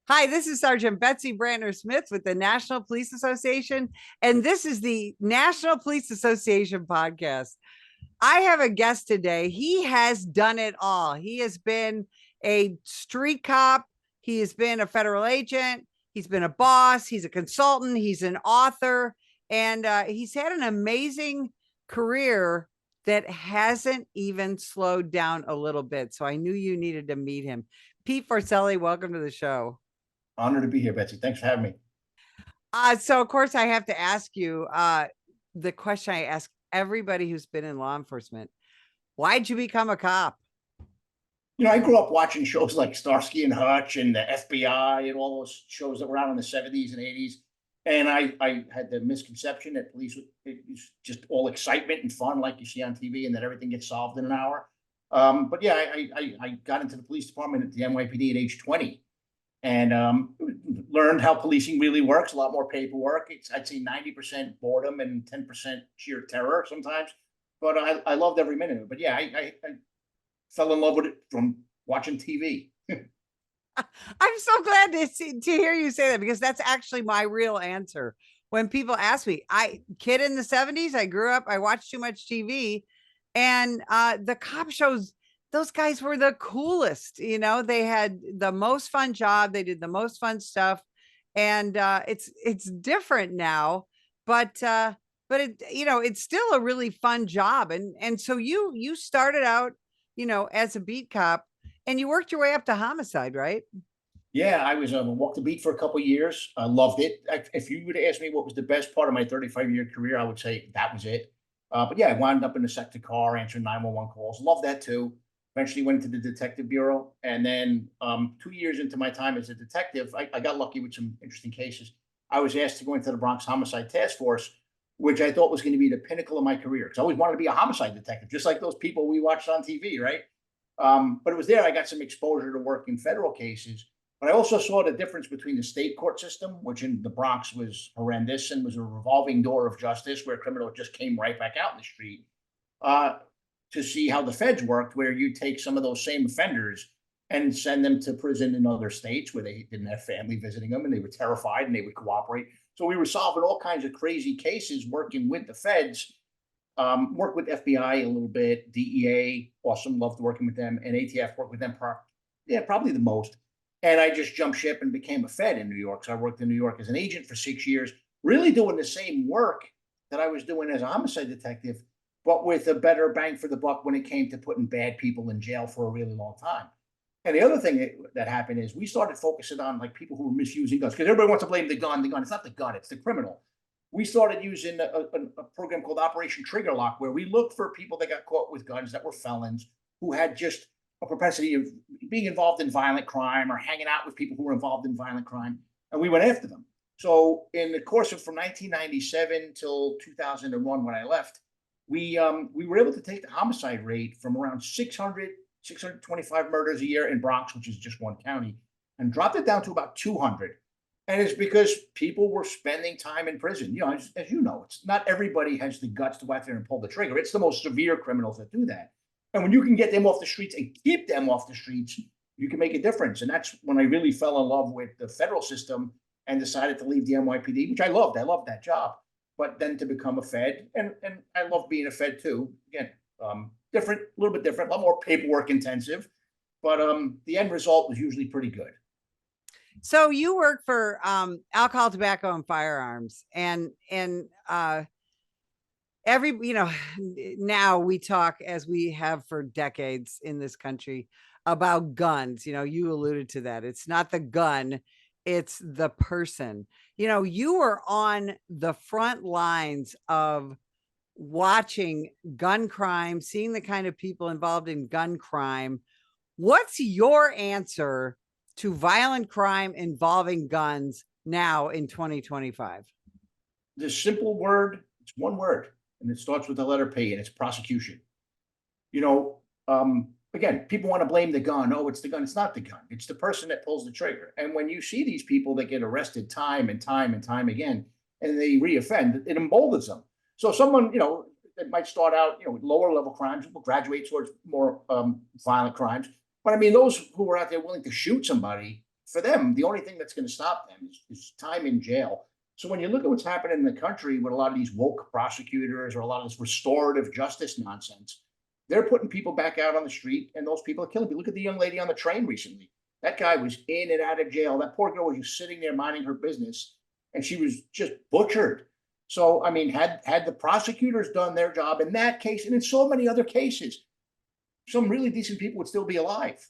Hi, this is Sergeant Betsy Brantner Smith with the National Police Association, and this is the National Police Association podcast. I have a guest today. He has done it all. He has been a street cop, he has been a federal agent, he's been a boss, he's a consultant, he's an author, and he's had an amazing career that hasn't even slowed down a little bit. So I knew you needed to meet him. Pete Forcelli, welcome to the show. Honored to be here, Betsy. Thanks for having me. So of course I have to ask you the question I ask everybody who's been in law enforcement. Why'd you become a cop? I grew up watching shows like Starsky and Hutch and the FBI and all those shows that were out in the 70s and 80s. And I had the misconception that police was just all excitement and fun like you see on TV and that everything gets solved in an hour. But yeah, I got into the police department at the NYPD at age 20 and learned how policing really works. A lot more paperwork. I'd say 90% boredom and 10% sheer terror sometimes. But I loved every minute of it. But yeah, I fell in love with it from watching TV. I'm so glad to hear you say that, because that's actually my real answer. When people ask me, kid in the 70s, I grew up, I watched too much TV, and the cop shows, those guys were the coolest. They had the most fun job, they did the most fun stuff, and it's different now, but it's still a really fun job. And so you started out, as a beat cop, and you worked your way up to homicide, right? Yeah, I was walked the beat for a couple of years. I loved it. If you would ask me what was the best part of my 35-year career, I would say that was it. But yeah, I wound up in the sector car answering 911 calls. Love that too. Eventually went to the detective bureau. And then 2 years into my time as a detective, I got lucky with some interesting cases. I was asked to go into the Bronx Homicide Task Force, which I thought was going to be the pinnacle of my career. Because I always wanted to be a homicide detective, just like those people we watched on TV, right? But it was there I got some exposure to work in federal cases. But I also saw the difference between the state court system, which in the Bronx was horrendous and was a revolving door of justice where criminals just came right back out in the street, uh, to see how the feds worked, where you take some of those same offenders and send them to prison in other states where they didn't have family visiting them and they were terrified and they would cooperate. So we were solving all kinds of crazy cases working with the feds. Worked with FBI a little bit, DEA, awesome, loved working with them, and ATF worked with them, yeah, probably the most. And I just jumped ship and became a Fed in New York. So I worked in New York as an agent for 6 years, really doing the same work that I was doing as a homicide detective, but with a better bang for the buck when it came to putting bad people in jail for a really long time. And the other thing that happened is we started focusing on like people who were misusing guns, because everybody wants to blame the gun. The gun, it's not the gun, it's the criminal. We started using a program called Operation Trigger Lock, where we looked for people that got caught with guns that were felons, who had just a propensity of being involved in violent crime or hanging out with people who were involved in violent crime. And we went after them. So in the course of from 1997 till 2001, when I left, we were able to take the homicide rate from around 625 murders a year in Bronx, which is just one county, and dropped it down to about 200. And it's because people were spending time in prison. As you know, it's not everybody has the guts to go out there and pull the trigger. It's the most severe criminals that do that. And when you can get them off the streets and keep them off the streets, you can make a difference. And that's when I really fell in love with the federal system and decided to leave the NYPD, which I loved. I loved that job. But then to become a Fed, and I love being a Fed too. Again, different, a little bit different, a lot more paperwork intensive. But the end result was usually pretty good. So you work for alcohol, tobacco, and firearms, and every now we talk, as we have for decades in this country, about guns. You alluded to that. It's not the gun, it's the person. You were on the front lines of watching gun crime, seeing the kind of people involved in gun crime. What's your answer to violent crime involving guns now in 2025? The simple word, it's one word, and it starts with the letter P, and it's prosecution. You know, Again, people want to blame the gun. Oh, it's the gun. It's not the gun. It's the person that pulls the trigger. And when you see these people that get arrested time and time and time again, and they reoffend, it emboldens them. So someone, that might start out, with lower level crimes, will graduate towards more violent crimes. But I mean, those who are out there willing to shoot somebody for them, the only thing that's going to stop them is time in jail. So when you look at what's happening in the country with a lot of these woke prosecutors or a lot of this restorative justice nonsense, they're putting people back out on the street, and those people are killing people. Look at the young lady on the train recently. That guy was in and out of jail. That poor girl was just sitting there minding her business, and she was just butchered. So, I mean, had the prosecutors done their job in that case, and in so many other cases, some really decent people would still be alive.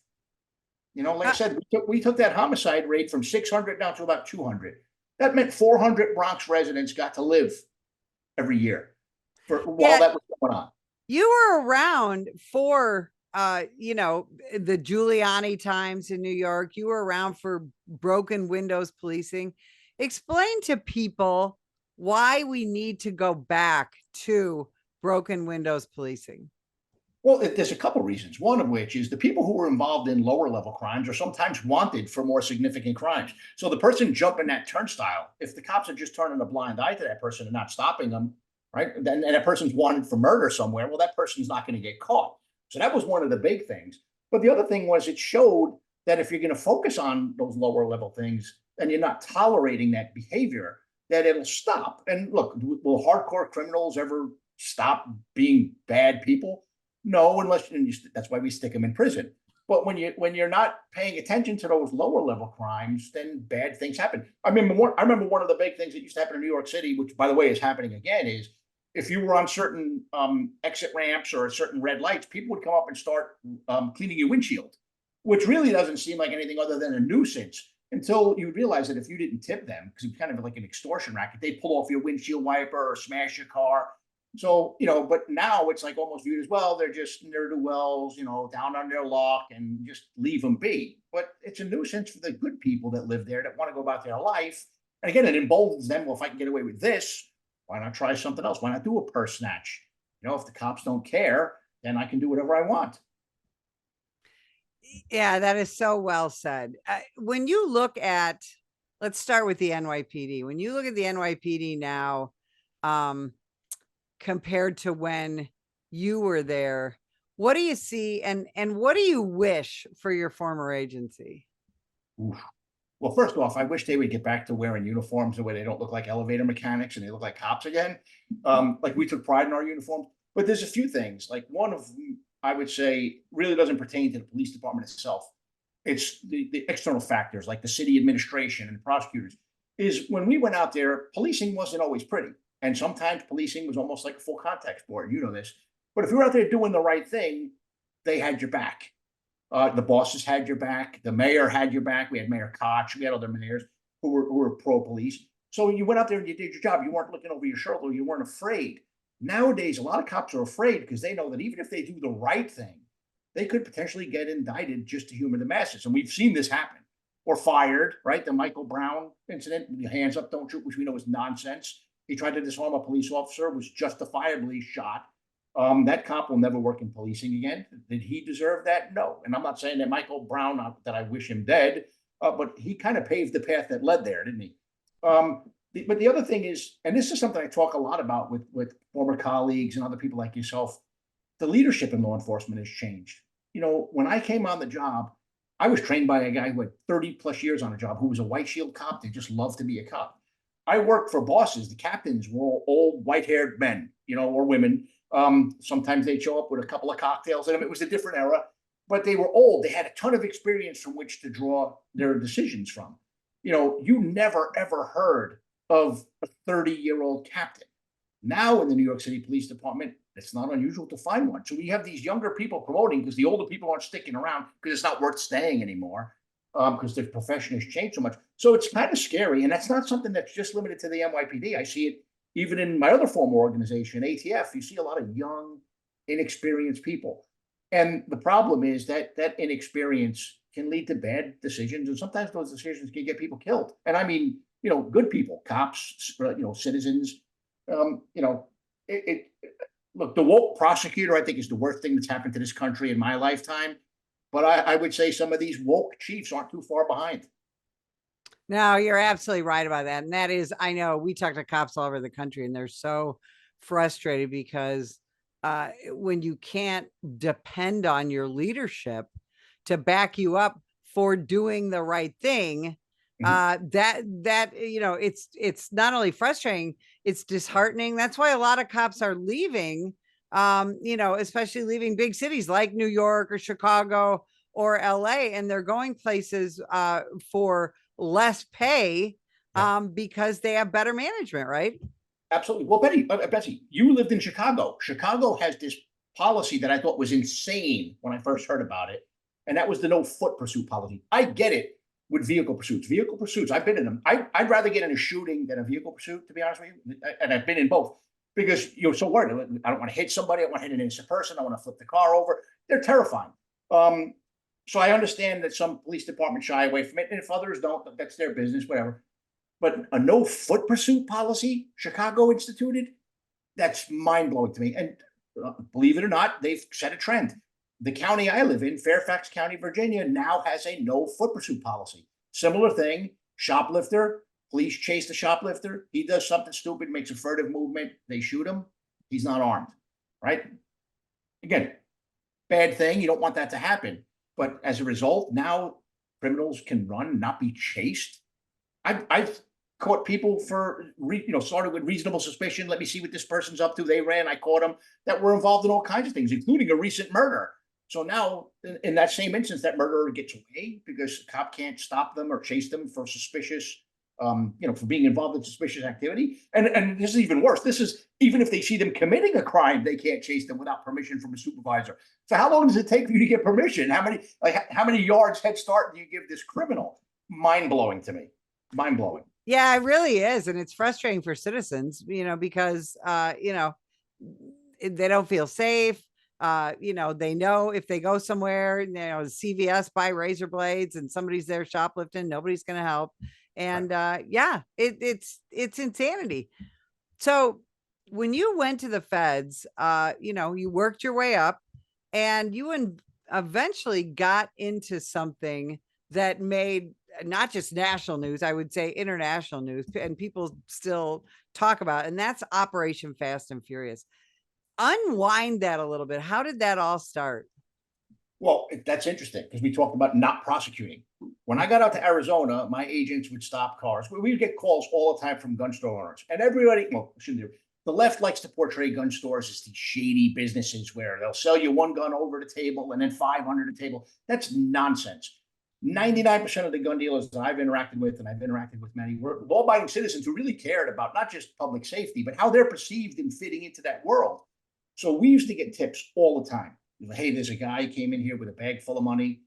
You know, like I Uh, said, we took that homicide rate from 600 down to about 200. That meant 400 Bronx residents got to live every year for while yeah, that was going on. you were around for the Giuliani times in New York. You were around for broken windows policing. Explain to people why we need to go back to broken windows policing. Well, there's a couple reasons. One of which is the people who were involved in lower level crimes are sometimes wanted for more significant crimes. So the person jumping that turnstile, if the cops are just turning a blind eye to that person and not stopping them, right? Then and that person's wanted for murder somewhere. Well, that person's not going to get caught. So that was one of the big things. But the other thing was it showed that if you're going to focus on those lower level things and you're not tolerating that behavior, that it'll stop. And look, will hardcore criminals ever stop being bad people? No, unless and that's why we stick them in prison. But when you're not paying attention to those lower level crimes, then bad things happen. I remember one of the big things that used to happen in New York City, which by the way is happening again, is if you were on certain exit ramps or certain red lights, people would come up and start cleaning your windshield, which really doesn't seem like anything other than a nuisance until you realize that if you didn't tip them, because it's kind of like an extortion racket, they'd pull off your windshield wiper or smash your car. So, but now it's like almost viewed as well, they're just ne'er do wells, down on their luck and just leave them be. But it's a nuisance for the good people that live there that want to go about their life. And again, it emboldens them. Well, if I can get away with this, why not try something else? Why not do a purse snatch? If the cops don't care, then I can do whatever I want. Yeah, that is so well said. When you look at, let's start with the NYPD. When you look at the NYPD now, um, compared to when you were there, what do you see and what do you wish for your former agency? Oof. Well, first off, I wish they would get back to wearing uniforms the way they don't look like elevator mechanics and they look like cops again. Like we took pride in our uniforms, but there's a few things. Like one of them, I would say, really doesn't pertain to the police department itself. It's the external factors like the city administration and the prosecutors. Is when we went out there, policing wasn't always pretty. And sometimes policing was almost like a full contact sport. You know this. But if you were out there doing the right thing, they had your back. The bosses had your back. The mayor had your back. We had Mayor Koch. We had other mayors who were pro police. So you went out there and you did your job. You weren't looking over your shoulder. You weren't afraid. Nowadays, a lot of cops are afraid because they know that even if they do the right thing, they could potentially get indicted just to humor the masses. And we've seen this happen or fired, right? The Michael Brown incident, hands up, don't shoot, which we know is nonsense. He tried to disarm a police officer, was justifiably shot. That cop will never work in policing again. Did he deserve that? No. And I'm not saying that Michael Brown, that I wish him dead, but he kind of paved the path that led there, didn't he? But the other thing is, and this is something I talk a lot about with former colleagues and other people like yourself, the leadership in law enforcement has changed. When I came on the job, I was trained by a guy who had 30 plus years on a job who was a white shield cop. They just loved to be a cop. I worked for bosses. The captains were all old white haired men, or women. Sometimes they'd show up with a couple of cocktails in them. It was a different era, but they were old. They had a ton of experience from which to draw their decisions from. You never ever heard of a 30-year-old captain. Now in the New York City Police Department, it's not unusual to find one. So we have these younger people promoting because the older people aren't sticking around because it's not worth staying anymore because the profession has changed so much. So it's kind of scary. And that's not something that's just limited to the NYPD. I see it even in my other former organization, ATF. You see a lot of young, inexperienced people. And the problem is that inexperience can lead to bad decisions. And sometimes those decisions can get people killed. And I mean, good people, cops, citizens. Um, you know, look, the woke prosecutor, I think, is the worst thing that's happened to this country in my lifetime. But I would say some of these woke chiefs aren't too far behind. No, you're absolutely right about that. And that is, I know we talk to cops all over the country and they're so frustrated because when you can't depend on your leadership to back you up for doing the right thing. Mhm. It's not only frustrating, it's disheartening. That's why a lot of cops are leaving, especially leaving big cities like New York or Chicago or LA, and they're going places for less pay Yeah. because they have better management, right? Absolutely. Well, Betsy, you lived in Chicago. Chicago has this policy that I thought was insane when I first heard about it, and that was the no foot pursuit policy. I get it with vehicle pursuits. Vehicle pursuits, I've been in them. I'd rather get in a shooting than a vehicle pursuit, to be honest with you. And I've been in both because you're so worried. I don't want to hit somebody. I want to hit an innocent person. I want to flip the car over. They're terrifying. Um, so I understand that some police departments shy away from it, and if others don't, that's their business, whatever. But a no foot pursuit policy Chicago instituted, that's mind blowing to me. And believe it or not, they've set a trend. The county I live in, Fairfax County, Virginia, now has a no foot pursuit policy. Similar thing, shoplifter, police chase the shoplifter. He does something stupid, makes a furtive movement. They shoot him. He's not armed, right? Again, bad thing. You don't want that to happen. But as a result, now criminals can run, not be chased. I've caught people for started with reasonable suspicion. Let me see what this person's up to. They ran. I caught them that were involved in all kinds of things, including a recent murder. So now, in that same instance, that murderer gets away because the cop can't stop them or chase them for suspicious, for being involved in suspicious activity. And this is even worse. This is even if they see them committing a crime, they can't chase them without permission from a supervisor. So how long does it take for you to get permission? How many yards head start do you give this criminal? Mind blowing to me. Mind blowing. Yeah, it really is. And it's frustrating for citizens, because, they don't feel safe. They know if they go somewhere, CVS buy razor blades and somebody's there shoplifting, nobody's going to help. Right. And it's insanity. So when you went to the feds, you worked your way up and eventually got into something that made not just national news, I would say international news, and people still talk about it, and that's Operation Fast and Furious. Unwind that a little bit. How did that all start? Well, that's interesting because we talked about not prosecuting. When I got out to Arizona, my agents would stop cars. We would get calls all the time from gun store owners, and everybody, well, shouldn't do. The left likes to portray gun stores as these shady businesses where they'll sell you one gun over the table and then 500 a table. That's nonsense. 99% of the gun dealers that I've interacted with, and I've interacted with many, were law-abiding citizens who really cared about not just public safety, but how they're perceived in fitting into that world. So we used to get tips all the time. Hey, there's a guy came in here with a bag full of money.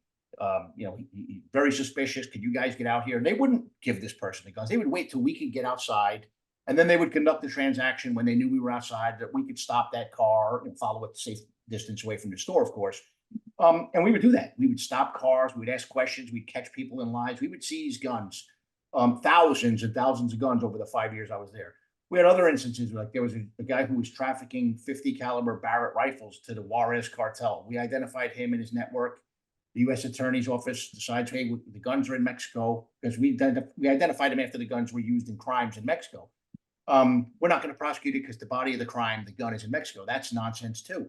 Very suspicious. Could you guys get out here? And they wouldn't give this person the guns. They would wait till we could get outside, and then they would conduct the transaction when they knew we were outside, that we could stop that car and follow it safe distance away from the store, of course. And we would do that. We would stop cars. We'd ask questions. We'd catch people in lines. We would seize guns, thousands and thousands of guns over the 5 years I was there. We had other instances, like there was a guy who was trafficking 50 caliber Barrett rifles to the Juarez cartel. We identified him and his network. The U.S. Attorney's Office decides, hey, the guns are in Mexico because we identified them after the guns were used in crimes in Mexico. We're not going to prosecute it because the body of the crime, the gun, is in Mexico. That's nonsense too.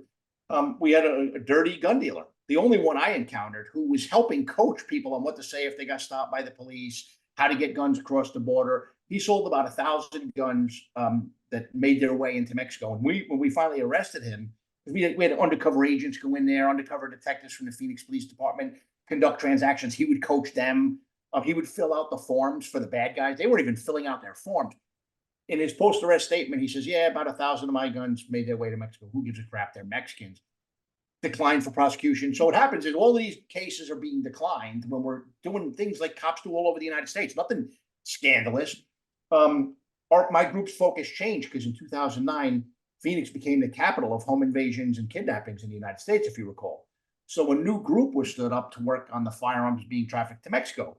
We had a dirty gun dealer, the only one I encountered, who was helping coach people on what to say if they got stopped by the police, how to get guns across the border. He sold about 1,000 guns that made their way into Mexico. And when we finally arrested him, we had undercover agents go in there, undercover detectives from the Phoenix Police Department, conduct transactions. He would coach them. He would fill out the forms for the bad guys. They weren't even filling out their forms. In his post-arrest statement, he says, yeah, about 1,000 of my guns made their way to Mexico. Who gives a crap? They're Mexicans. Declined for prosecution. So what happens is all these cases are being declined when we're doing things like cops do all over the United States. Nothing scandalous. My group's focus changed because in 2009, Phoenix became the capital of home invasions and kidnappings in the United States, if you recall. So a new group was stood up to work on the firearms being trafficked to Mexico.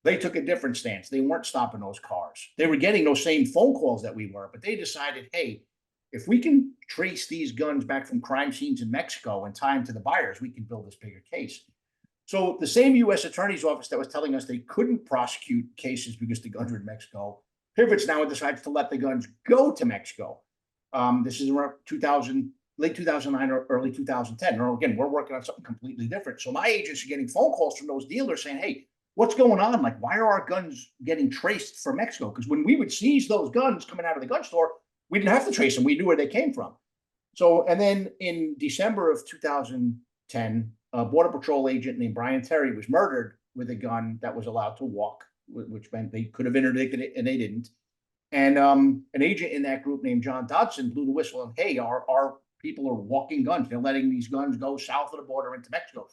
They took a different stance. They weren't stopping those cars. They were getting those same phone calls that we were, but they decided, hey, if we can trace these guns back from crime scenes in Mexico and tie them to the buyers, we can build this bigger case. So the same U.S. Attorney's Office that was telling us they couldn't prosecute cases because the guns were in Mexico pivots now and decides to let the guns go to Mexico. This is around 2000, late 2009 or early 2010. Or again, we're working on something completely different. So my agents are getting phone calls from those dealers saying, "Hey, what's going on? Like, why are our guns getting traced for Mexico?" Because when we would seize those guns coming out of the gun store, we didn't have to trace them. We knew where they came from. So, and then in December of 2010, a Border Patrol agent named Brian Terry was murdered with a gun that was allowed to walk, which meant they could have interdicted it and they didn't. And an agent in that group named John Dodson blew the whistle and, "Hey, our people are walking guns. They're letting these guns go south of the border into Mexico."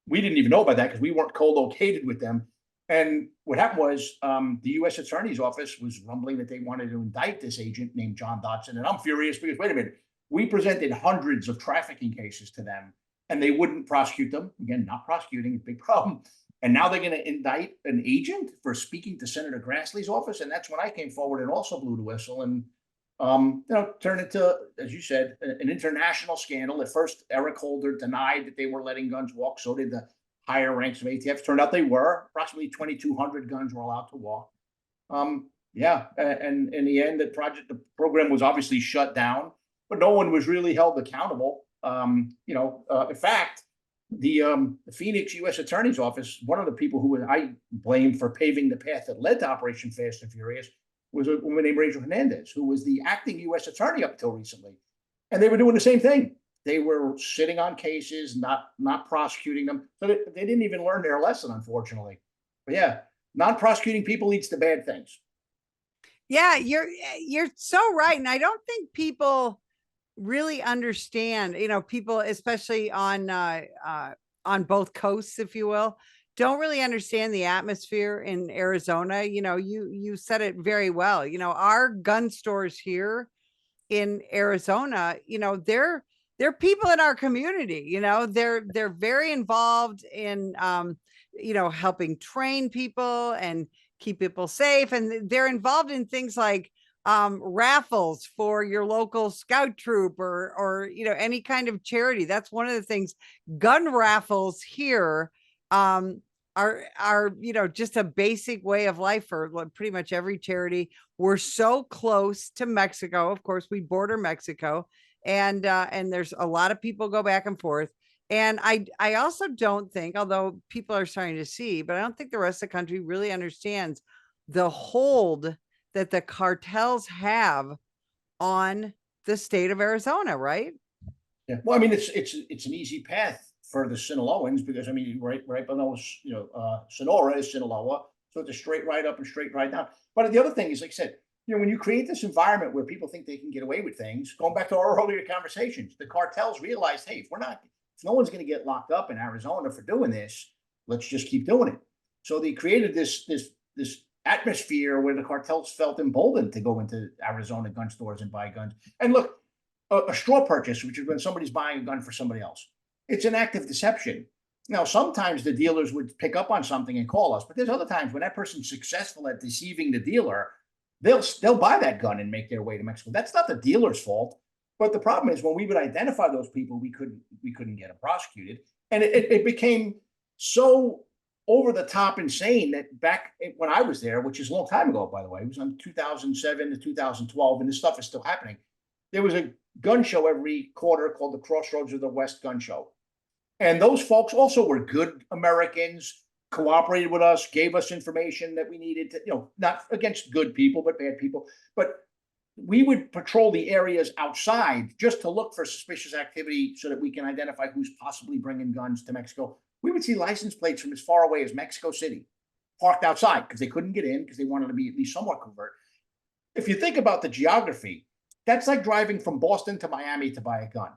We didn't even know about that because we weren't co-located with them. And what happened was the U.S. Attorney's Office was rumbling that they wanted to indict this agent named John Dodson. And I'm furious because, wait a minute, we presented hundreds of trafficking cases to them and they wouldn't prosecute them. Again, not prosecuting, a big problem. And now they're going to indict an agent for speaking to Senator Grassley's office. And that's when I came forward and also blew the whistle and turned into, as you said, an international scandal. At first, Eric Holder denied that they were letting guns walk. So did the higher ranks of ATF. Turned out they were. Approximately 2,200 guns were allowed to walk. Yeah, and in the end, the program was obviously shut down, but no one was really held accountable. In fact, the Phoenix U.S. Attorney's Office, one of the people who I blamed for paving the path that led to Operation Fast and Furious was a woman named Rachel Hernandez, who was the acting U.S. attorney up until recently. And they were doing the same thing. They were sitting on cases, not prosecuting them. So they didn't even learn their lesson, unfortunately. But yeah, non-prosecuting people leads to bad things. Yeah, you're so right. And I don't think people really understand, people, especially on both coasts, if you will, don't really understand the atmosphere in Arizona. You said it very well. Our gun stores here in Arizona, they're people in our community. They're very involved in helping train people and keep people safe, and they're involved in things like raffles for your local scout troop or any kind of charity. That's one of the things. Gun raffles here are just a basic way of life for pretty much every charity. We're so close to Mexico. Of course, we border Mexico, and there's a lot of people go back and forth. And I also don't think, although people are starting to see, but I don't think the rest of the country really understands the hold that the cartels have on the state of Arizona, right? Yeah. Well, I mean, it's an easy path for the Sinaloans because I mean, right below Sonora is Sinaloa, so it's a straight right up and straight right down. But the other thing is, like I said, when you create this environment where people think they can get away with things, going back to our earlier conversations, the cartels realized, hey, if no one's going to get locked up in Arizona for doing this, let's just keep doing it. So they created this atmosphere where the cartels felt emboldened to go into Arizona gun stores and buy guns. And look, a straw purchase, which is when somebody's buying a gun for somebody else, it's an act of deception. Now, sometimes the dealers would pick up on something and call us, but there's other times when that person's successful at deceiving the dealer, they'll buy that gun and make their way to Mexico. That's not the dealer's fault. But the problem is when we would identify those people, we couldn't get them prosecuted, and it became so over the top insane that back when I was there, which is a long time ago, by the way, it was on 2007 to 2012, and this stuff is still happening. There was a gun show every quarter called the Crossroads of the West Gun Show. And those folks also were good Americans, cooperated with us, gave us information that we needed to, not against good people, but bad people. But we would patrol the areas outside just to look for suspicious activity so that we can identify who's possibly bringing guns to Mexico. We would see license plates from as far away as Mexico City parked outside because they couldn't get in because they wanted to be at least somewhat covert. If you think about the geography, that's like driving from Boston to Miami to buy a gun.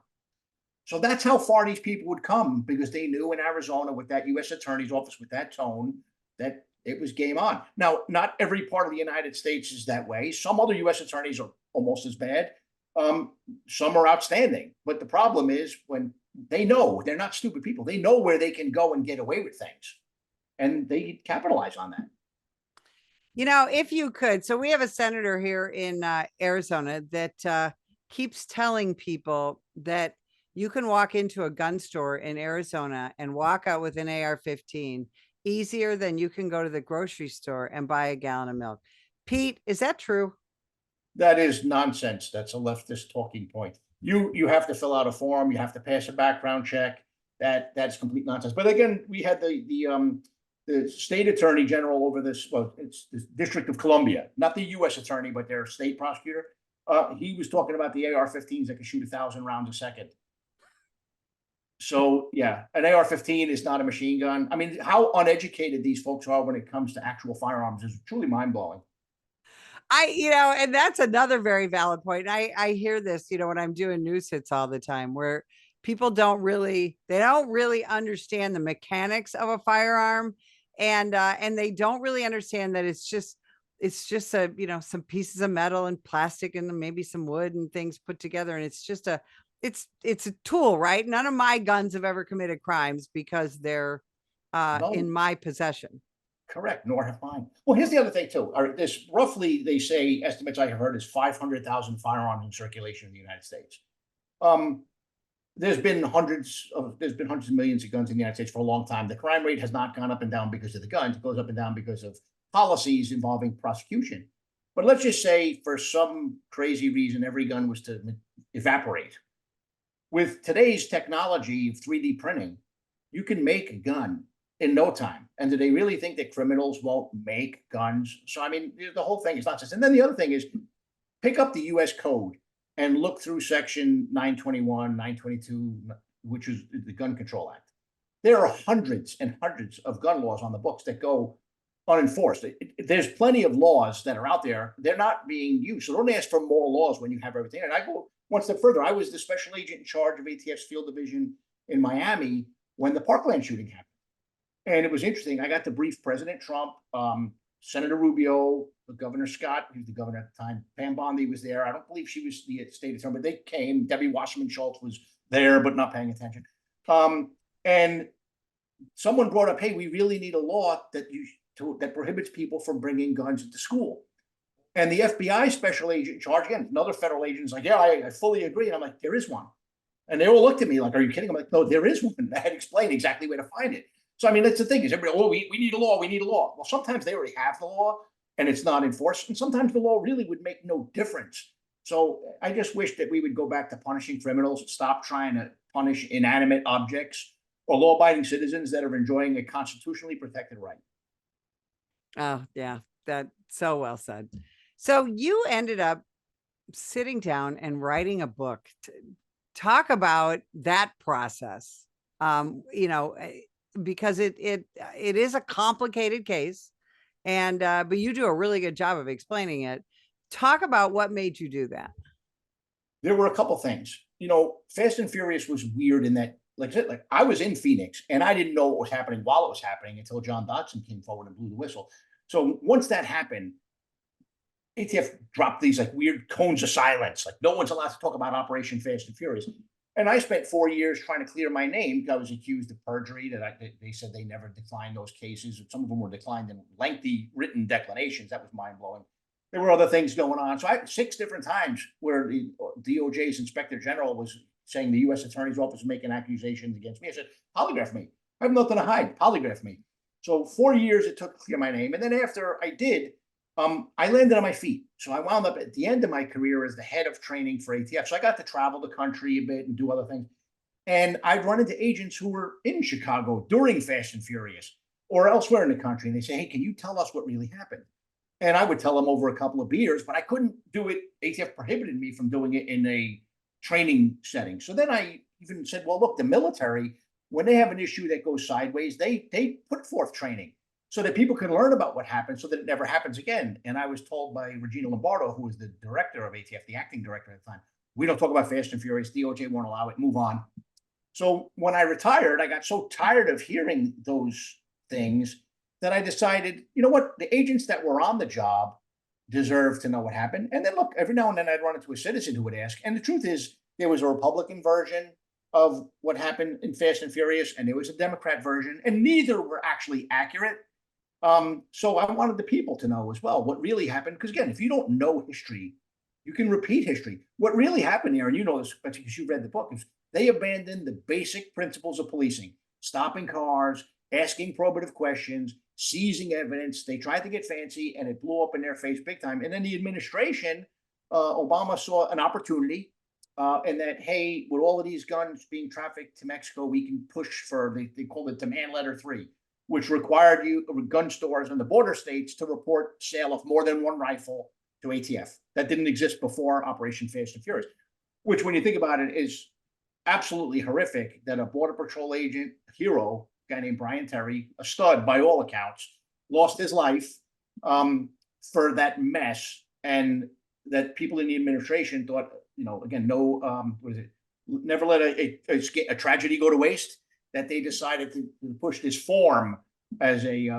So that's how far these people would come because they knew in Arizona with that U.S. Attorney's Office with that tone that it was game on. Now, not every part of the United States is that way. Some other U.S. attorneys are almost as bad. Some are outstanding. But the problem is when they know, they're not stupid people. They know where they can go and get away with things. And they capitalize on that. If you could, so we have a senator here in Arizona that keeps telling people that you can walk into a gun store in Arizona and walk out with an AR-15 easier than you can go to the grocery store and buy a gallon of milk. Pete, is that true? That is nonsense. That's a leftist talking point. You have to fill out a form, you have to pass a background check. That's complete nonsense. But again, we had the state attorney general over this, well, it's the District of Columbia, not the US attorney, but their state prosecutor. He was talking about the AR-15s that can shoot 1,000 rounds a second. So yeah, an AR-15 is not a machine gun. I mean, how uneducated these folks are when it comes to actual firearms is truly mind blowing. And that's another very valid point. I hear this, when I'm doing news hits all the time, where people they don't really understand the mechanics of a firearm, and they don't really understand that it's just some pieces of metal and plastic and maybe some wood and things put together, and it's a tool, right? None of my guns have ever committed crimes because they're in No, my possession. correct, nor have mine. Well, here's the other thing too. This roughly, they say, estimates I have heard is 500,000 firearms in circulation in the United States. Um, there's been hundreds of millions of guns in the United States for a long time. The crime rate has not gone up and down because of the guns. It goes up and down because of policies involving prosecution. But let's just say for some crazy reason, every gun was to evaporate. With today's technology of 3D printing, you can make a gun in no time. And do they really think that criminals won't make guns? So, I mean, the whole thing is nonsense. And then the other thing is pick up the US code and look through section 921, 922, which is the Gun Control Act. There are hundreds and hundreds of gun laws on the books that go unenforced. There's plenty of laws that are out there. They're not being used. So don't ask for more laws when you have everything. And I go one step further. I was the special agent in charge of ATF's field division in Miami when the Parkland shooting happened. And it was interesting. I got to brief President Trump, Senator Rubio, Governor Scott, who's the governor at the time. Pam Bondi was there. I don't believe she was the state attorney, but they came. Debbie Wasserman Schultz was there, but not paying attention. And someone brought up, hey, we really need a law that prohibits people from bringing guns into school. And the FBI special agent in charge, again, another federal agent, is like, yeah, I fully agree. And I'm like, there is one. And they all looked at me like, are you kidding? I'm like, no, there is one. I had explained exactly where to find it. So, I mean, that's the thing is everybody, we need a law, we need a law. Well, sometimes they already have the law and it's not enforced. And sometimes the law really would make no difference. So I just wish that we would go back to punishing criminals, stop trying to punish inanimate objects or law-abiding citizens that are enjoying a constitutionally protected right. Oh, yeah, that so well said. So you ended up sitting down and writing a book. Talk about that process. Because it is a complicated case, and but you do a really good job of explaining it. Talk about what made you do that. There were a couple things. Fast and Furious was weird in that, like I said, like I was in Phoenix and I didn't know what was happening while it was happening until John Dodson came forward and blew the whistle. So once that happened, ATF dropped these like weird cones of silence. Like no one's allowed to talk about Operation Fast and Furious. And I spent 4 years trying to clear my name. I was accused of perjury. They said they never declined those cases. Some of them were declined in lengthy written declarations. That was mind blowing. There were other things going on. So I had 6 different times where the DOJ's Inspector General was saying the U.S. Attorney's Office was making accusations against me. I said, polygraph me. I have nothing to hide. Polygraph me. So 4 years it took to clear my name. And then after I did, I landed on my feet. So I wound up at the end of my career as the head of training for ATF. So I got to travel the country a bit and do other things. And I'd run into agents who were in Chicago during Fast and Furious or elsewhere in the country. And they say, hey, can you tell us what really happened? And I would tell them over a couple of beers, but I couldn't do it. ATF prohibited me from doing it in a training setting. So then I even said, well, look, the military, when they have an issue that goes sideways, they put forth training so that people can learn about what happened so that it never happens again. And I was told by Regina Lombardo, who was the director of ATF, the acting director at the time, we don't talk about Fast and Furious. DOJ won't allow it. Move on. So when I retired, I got so tired of hearing those things that I decided, you know what, the agents that were on the job deserve to know what happened. And then look, every now and then I'd run into a citizen who would ask. And the truth is, there was a Republican version of what happened in Fast and Furious, and there was a Democrat version, and neither were actually accurate. So I wanted the people to know as well what really happened. Because again, if you don't know history, you can repeat history. What really happened here, and you know this because you read the book, is they abandoned the basic principles of policing: stopping cars, asking probative questions, seizing evidence. They tried to get fancy, and it blew up in their face big time. And then the administration, Obama saw an opportunity and that, hey, with all of these guns being trafficked to Mexico, we can push for, they called it Demand Letter 3, which required gun stores in the border states to report sale of more than one rifle to ATF. That didn't exist before Operation Fast and Furious, which, when you think about it, is absolutely horrific that a Border Patrol agent, hero, a guy named Brian Terry, a stud by all accounts, lost his life for that mess, and that people in the administration thought, again, no, what is it? Never let a tragedy go to waste. That they decided to push this form as a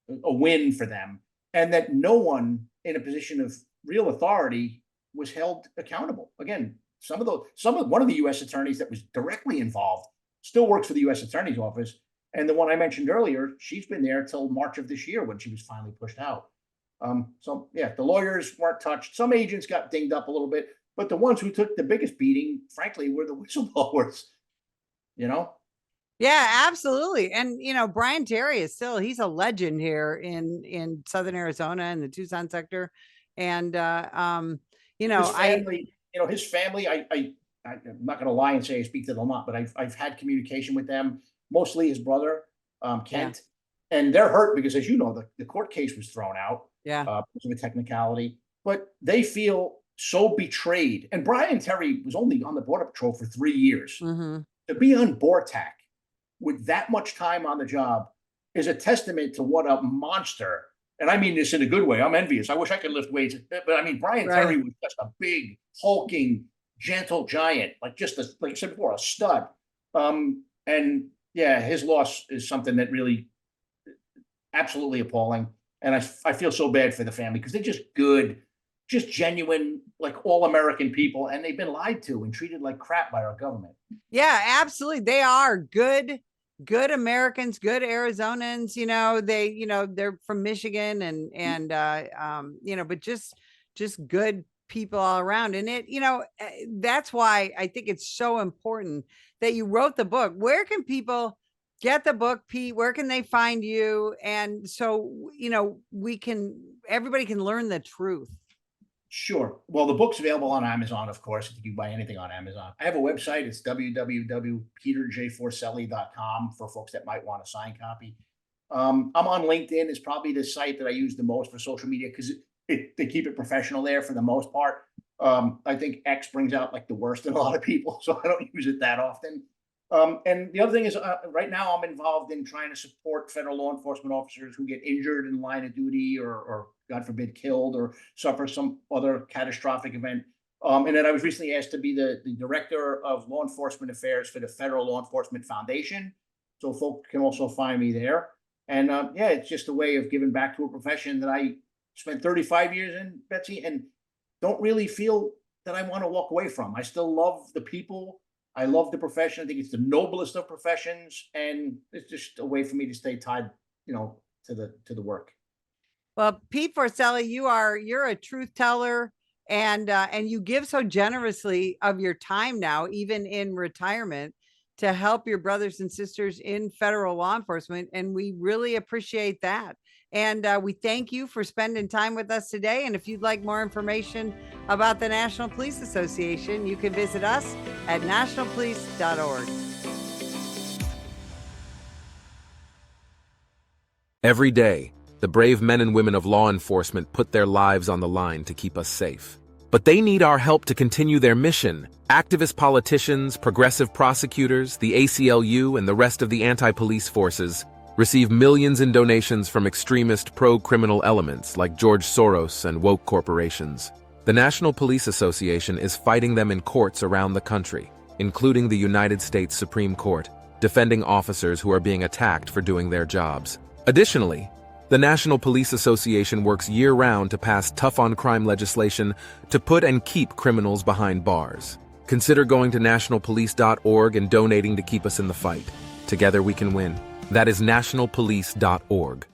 win for them, and that no one in a position of real authority was held accountable. Again, one of the U.S. attorneys that was directly involved still works for the U.S. Attorney's Office, and the one I mentioned earlier, she's been there till March of this year when she was finally pushed out. So yeah, the lawyers weren't touched. Some agents got dinged up a little bit, but the ones who took the biggest beating, frankly, were the whistleblowers. Yeah, absolutely. And Brian Terry is he's a legend here in Southern Arizona and the Tucson sector. And his family, I'm not going to lie and say I speak to them a lot, but I've had communication with them, mostly his brother, Kent, and they're hurt because, as you know, the court case was thrown out because of a technicality, but they feel so betrayed. And Brian Terry was only on the Border Patrol for 3 years. To be on BORTAC with that much time on the job is a testament to what a monster, and I mean this in a good way. I'm envious. I wish I could lift weights, but I mean, Brian Terry was just a big, hulking, gentle giant, like I said before, a stud. And yeah, his loss is something that really absolutely appalling. And I feel so bad for the family because they're just good, just genuine, like all American people, and they've been lied to and treated like crap by our government. Yeah, absolutely. They are good Americans, good Arizonans. They're from Michigan and but just good people all around. And that's why I think it's so important that you wrote the book. Where can people get the book, Pete? Where can they find you? And so, everybody can learn the truth. Sure. Well, the book's available on Amazon, of course, if you can buy anything on Amazon. I have a website. It's www.peterjforcelli.com for folks that might want a signed copy. I'm on LinkedIn. It's probably the site that I use the most for social media because they keep it professional there for the most part. I think X brings out like the worst in a lot of people, so I don't use it that often. And the other thing is, right now I'm involved in trying to support federal law enforcement officers who get injured in line of duty or God forbid, killed or suffer some other catastrophic event. And then I was recently asked to be the director of law enforcement affairs for the Federal Law Enforcement Foundation. So folks can also find me there. And it's just a way of giving back to a profession that I spent 35 years in, Betsy, and don't really feel that I want to walk away from. I still love the people. I love the profession. I think it's the noblest of professions, and it's just a way for me to stay tied, to the work. Well, Pete Forcelli, you're a truth teller, and you give so generously of your time now, even in retirement, to help your brothers and sisters in federal law enforcement, and we really appreciate that. And we thank you for spending time with us today. And if you'd like more information about the National Police Association, you can visit us at nationalpolice.org. Every day, the brave men and women of law enforcement put their lives on the line to keep us safe. But they need our help to continue their mission. Activist politicians, progressive prosecutors, the ACLU, and the rest of the anti-police forces receive millions in donations from extremist pro-criminal elements like George Soros and woke corporations. The National Police Association is fighting them in courts around the country, including the United States Supreme Court, defending officers who are being attacked for doing their jobs. Additionally, the National Police Association works year-round to pass tough-on-crime legislation to put and keep criminals behind bars. Consider going to nationalpolice.org and donating to keep us in the fight. Together we can win. That is nationalpolice.org.